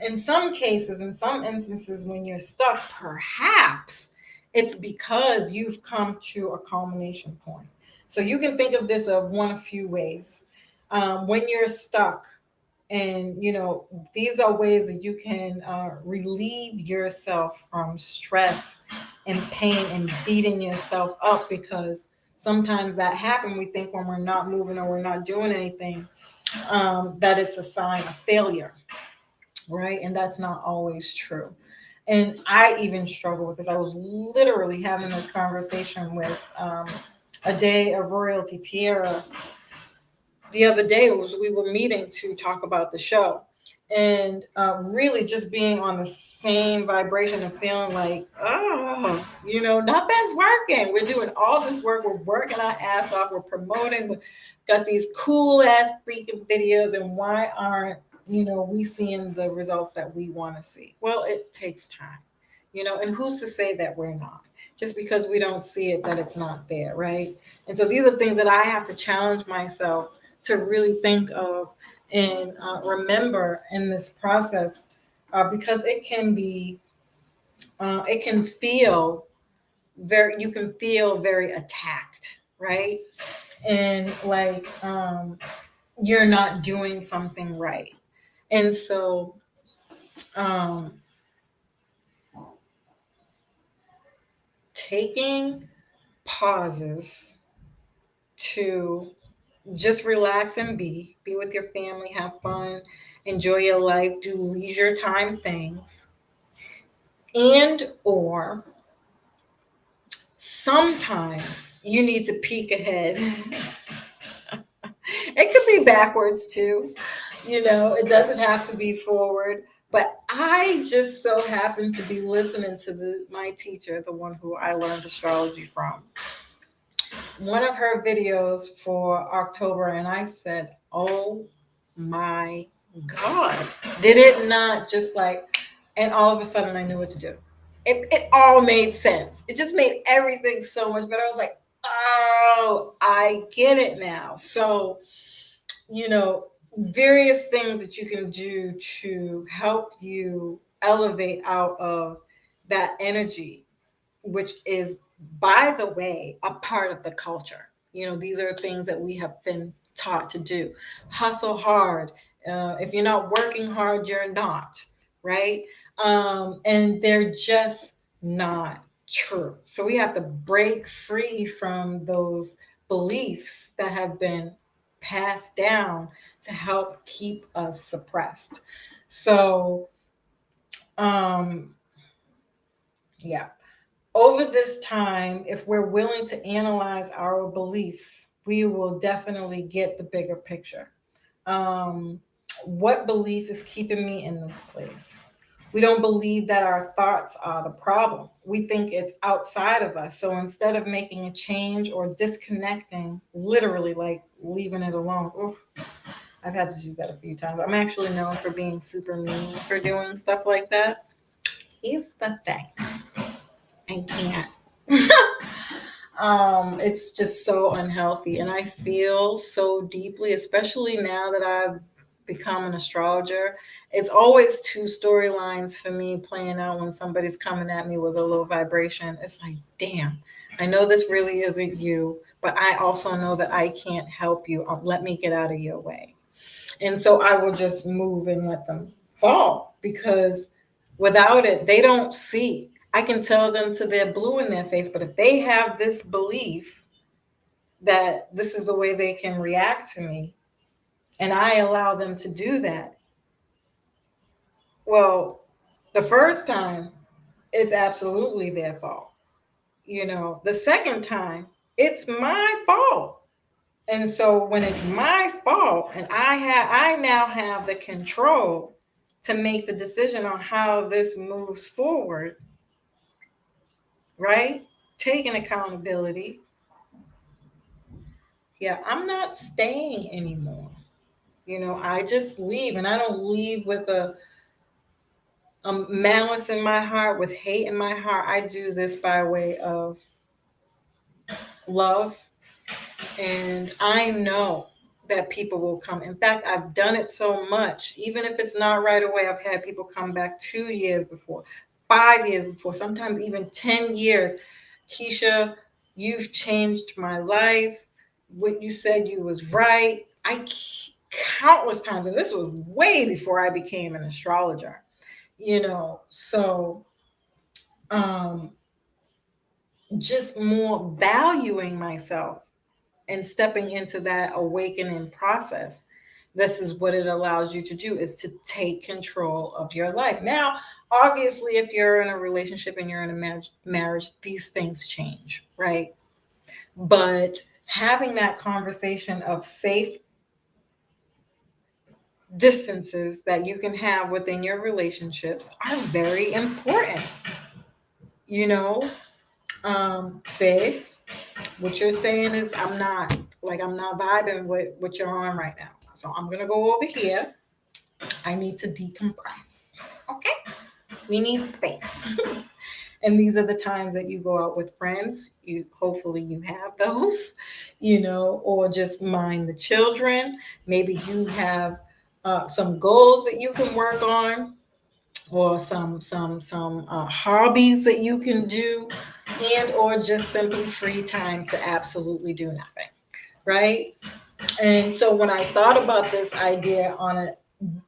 in some cases, in some instances, when you're stuck, perhaps it's because you've come to a culmination point. So you can think of this of one of few ways. When you're stuck, and these are ways that you can relieve yourself from stress and pain and beating yourself up, because sometimes that happens. We think when we're not moving or we're not doing anything, that it's a sign of failure, right? And that's not always true. And I even struggle with this. I was literally having this conversation with a day of royalty, Tierra, the other day. We were meeting to talk about the show, and really just being on the same vibration and feeling like, nothing's working. We're doing all this work. We're working our ass off. We're promoting. We've got these cool ass freaking videos, and why aren't we seeing the results that we want to see? Well, it takes time, and who's to say that we're not? Just because we don't see it, that it's not there, right? And so these are things that I have to challenge myself to really think of and remember in this process, because it can feel very attacked, right? And like you're not doing something right. And so taking pauses to just relax and be with your family, have fun, enjoy your life, do leisure time things, and or sometimes you need to peek ahead. It could be backwards too, it doesn't have to be forward. But I just so happen to be listening to my teacher, the one who I learned astrology from, one of her videos for October, and I said, oh my God, did it not just like, and all of a sudden I knew what to do. It all made sense. It just made everything so much better. I was like, oh, I get it now. So, various things that you can do to help you elevate out of that energy, which is, by the way, a part of the culture. These are things that we have been taught to do. Hustle hard. If you're not working hard, you're not, right? And they're just not true. So we have to break free from those beliefs that have been passed down to help keep us suppressed. So, yeah. Over this time, if we're willing to analyze our beliefs, we will definitely get the bigger picture. What belief is keeping me in this place? We don't believe that our thoughts are the problem. We think it's outside of us. So instead of making a change or disconnecting, literally like leaving it alone. Oof, I've had to do that a few times. I'm actually known for being super mean for doing stuff like that. Here's the thing. I can't. It's just so unhealthy, and I feel so deeply, especially now that I've become an astrologer. It's always two storylines for me playing out when somebody's coming at me with a low vibration. It's like, damn, I know this really isn't you, but I also know that I can't help you. Let me get out of your way. And so I will just move and let them fall, because without it, they don't see. I can tell them to their blue in their face, but if they have this belief that this is the way they can react to me, and I allow them to do that, well, the first time, it's absolutely their fault. The second time, it's my fault. And so when it's my fault, and I now have the control to make the decision on how this moves forward, right? Taking accountability. Yeah, I'm not staying anymore. I just leave, and I don't leave with a malice in my heart, with hate in my heart. I do this by way of love, and I know that people will come. In fact, I've done it so much, even if it's not right away. I've had people come back 2 years before, 5 years before, sometimes even 10 years. Keisha, you've changed my life. What you said, you was right. Countless times, and this was way before I became an astrologer, so just more valuing myself and stepping into that awakening process. This is what it allows you to do, is to take control of your life. Now, obviously, if you're in a relationship and you're in a marriage, these things change, right? But having that conversation of safe distances that you can have within your relationships are very important. Babe, what you're saying is I'm not vibing with what you're on right now. So I'm gonna go over here. I need to decompress. Okay. We need space. And these are the times that you go out with friends. Hopefully you have those, or just mind the children. Maybe you have some goals that you can work on, or some hobbies that you can do, and or just simply free time to absolutely do nothing, right? And so when I thought about this idea on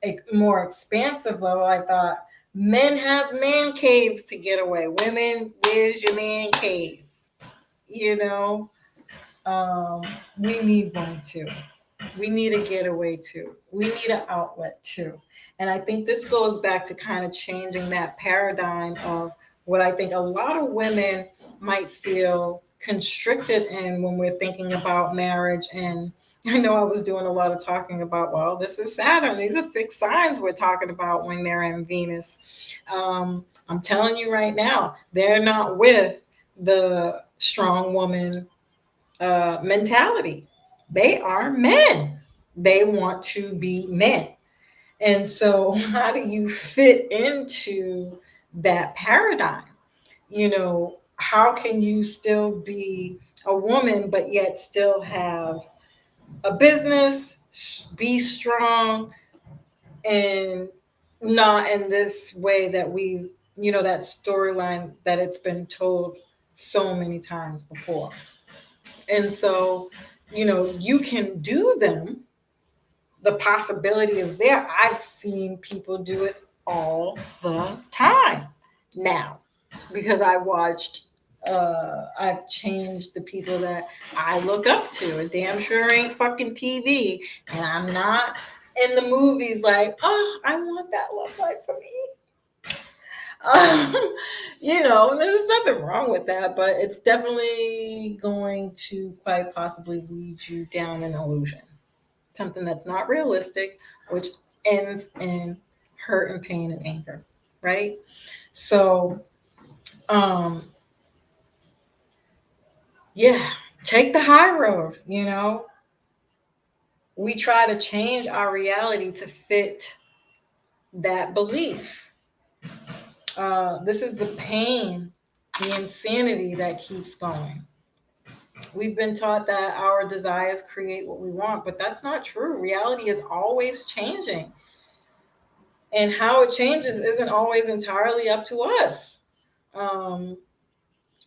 a more expansive level, I thought, men have man caves to get away. Women, where's your man cave? We need one too. We need a getaway too. We need an outlet too. And I think this goes back to kind of changing that paradigm of what I think a lot of women might feel constricted in when we're thinking about marriage. And I know I was doing a lot of talking about, well, this is Saturn. These are fixed signs we're talking about when they're in Venus. I'm telling you right now, they're not with the strong woman mentality. They are men. They want to be men. And so, how do you fit into that paradigm? How can you still be a woman, but yet still have a business, be strong, and not in this way that that storyline that it's been told so many times before? And so, you can do them. The possibility is there. I've seen people do it all the time now, because I've changed the people that I look up to. It damn sure ain't fucking TV. And I'm not in the movies like, oh, I want that love life for me. There's nothing wrong with that, but it's definitely going to quite possibly lead you down an illusion, something that's not realistic, which ends in hurt and pain and anger, right? So, take the high road. We try to change our reality to fit that belief. This is the pain, the insanity that keeps going. We've been taught that our desires create what we want, but that's not true. Reality is always changing. And how it changes isn't always entirely up to us.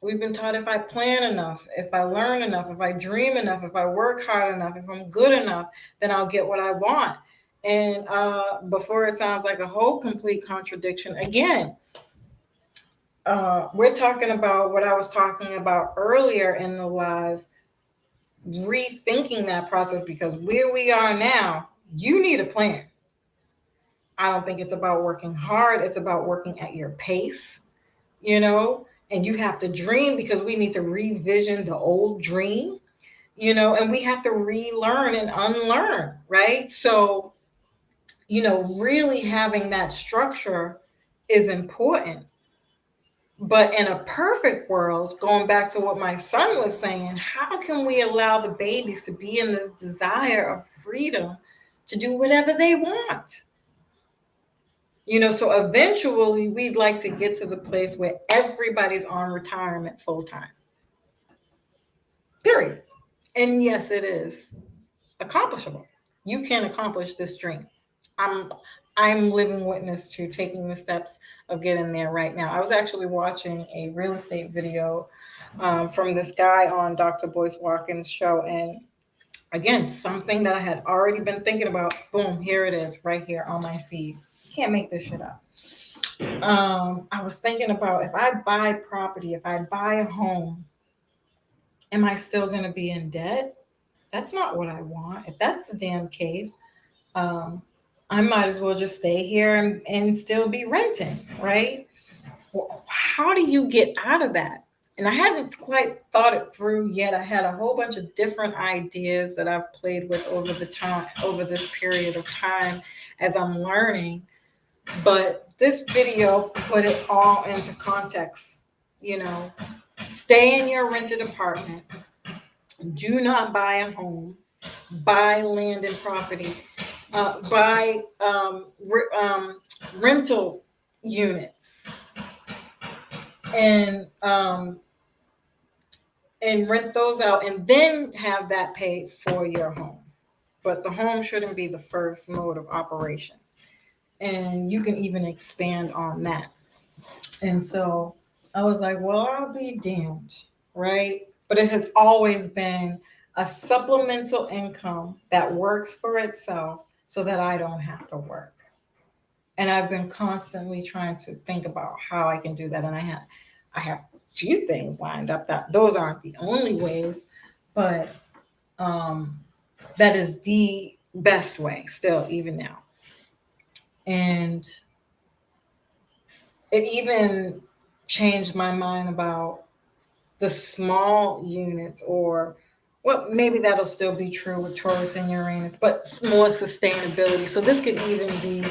We've been taught if I plan enough, if I learn enough, if I dream enough, if I work hard enough, if I'm good enough, then I'll get what I want. And before it sounds like a whole complete contradiction, again, we're talking about what I was talking about earlier in the live, rethinking that process, because where we are now, you need a plan. I don't think it's about working hard. It's about working at your pace, and you have to dream, because we need to revision the old dream, and we have to relearn and unlearn, right? So, really having that structure is important. But in a perfect world, going back to what my son was saying, how can we allow the babies to be in this desire of freedom to do whatever they want? So eventually we'd like to get to the place where everybody's on retirement full time. Period. And yes, it is accomplishable. You can accomplish this dream. I'm living witness to taking the steps of getting there right now. I was actually watching a real estate video from this guy on Dr. Boyce Watkins' show. And again, something that I had already been thinking about, boom, here it is right here on my feed. You can't make this shit up. I was thinking about, if I buy property, if I buy a home, am I still going to be in debt? That's not what I want. If that's the damn case, I might as well just stay here and still be renting, right? Well, how do you get out of that? And I hadn't quite thought it through yet. I had a whole bunch of different ideas that I've played with over this period of time as I'm learning. But this video put it all into context. Stay in your rented apartment. Do not buy a home. Buy land and property. Buy rental units. And rent those out, and then have that paid for your home. But the home shouldn't be the first mode of operation. And you can even expand on that. And so I was like, well, I'll be damned, right? But it has always been a supplemental income that works for itself so that I don't have to work. And I've been constantly trying to think about how I can do that. And I have a few things lined up. That those aren't the only ways, but that is the best way still, even now. And it even changed my mind about the small units, or maybe that'll still be true with Taurus and Uranus, but more sustainability. So this could even be,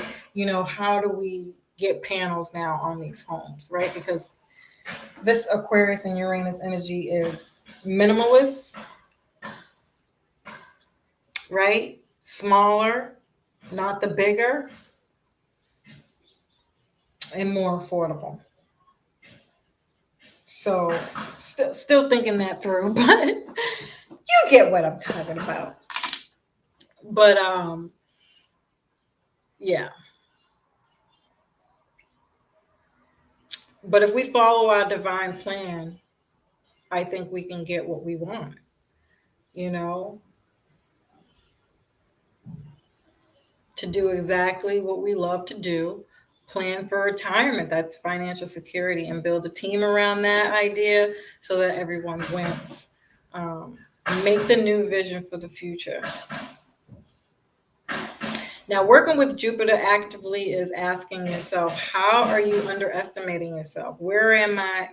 how do we get panels now on these homes, right? Because this Aquarius and Uranus energy is minimalist, right? Smaller, not the bigger, and more affordable. So still thinking that through, but you get what I'm talking about. But yeah. But if we follow our divine plan, I think we can get what we want, to do exactly what we love to do. Plan for retirement, that's financial security, and build a team around that idea so that everyone wins. Make the new vision for the future. Now, working with Jupiter actively is asking yourself, how are you underestimating yourself? Where in my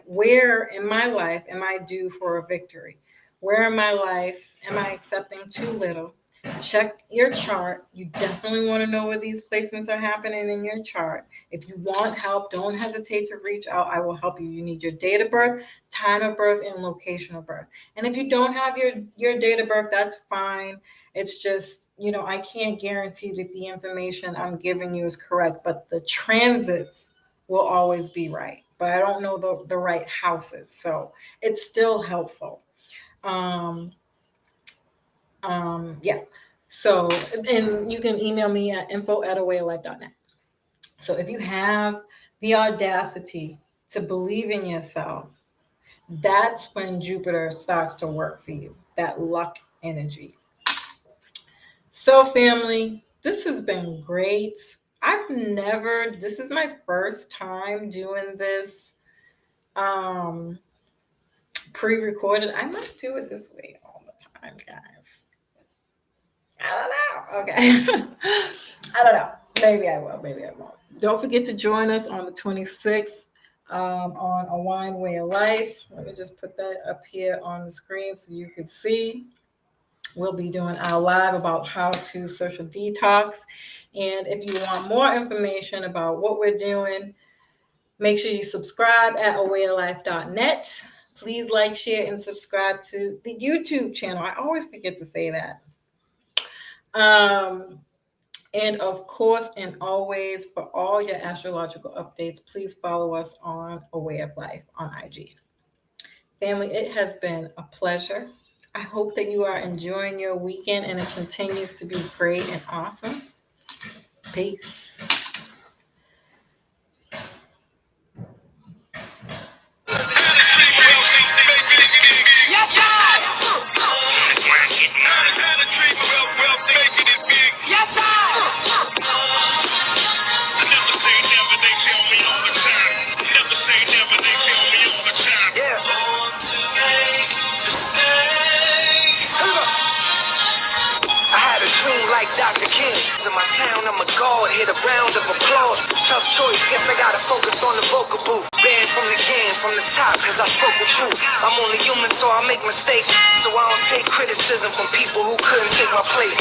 life am I due for a victory? Where in my life am I accepting too little? Check your chart. You definitely want to know where these placements are happening in your chart. If you want help, don't hesitate to reach out. I will help you. You need your date of birth, time of birth, and location of birth. And if you don't have your date of birth, that's fine. It's just, I can't guarantee that the information I'm giving you is correct, but the transits will always be right. But I don't know the right houses. So it's still helpful. Yeah. So, and you can email me at info@awayoflife.net. So if you have the audacity to believe in yourself, that's when Jupiter starts to work for you, that luck energy. So family, This has been great. This is my first time doing this pre-recorded. I might do it this way all the time, guys. I don't know. Okay. I don't know. Maybe I will. Maybe I won't. Don't forget to join us on the 26th on A Wine Way of Life. Let me just put that up here on the screen so you can see. We'll be doing our live about how to social detox. And if you want more information about what we're doing, make sure you subscribe at awayoflife.net. Please like, share, and subscribe to the YouTube channel. I always forget to say that. And of course, and always, for all your astrological updates, please follow us on A Way of Life on IG. Family, it has been a pleasure. I hope that you are enjoying your weekend and it continues to be great and awesome. Peace. Hit a round of applause. Tough choice, guess I gotta focus on the vocal booth. Banned from the game, from the top, cause I spoke the truth. I'm only human, so I make mistakes. So I don't take criticism from people who couldn't take my place.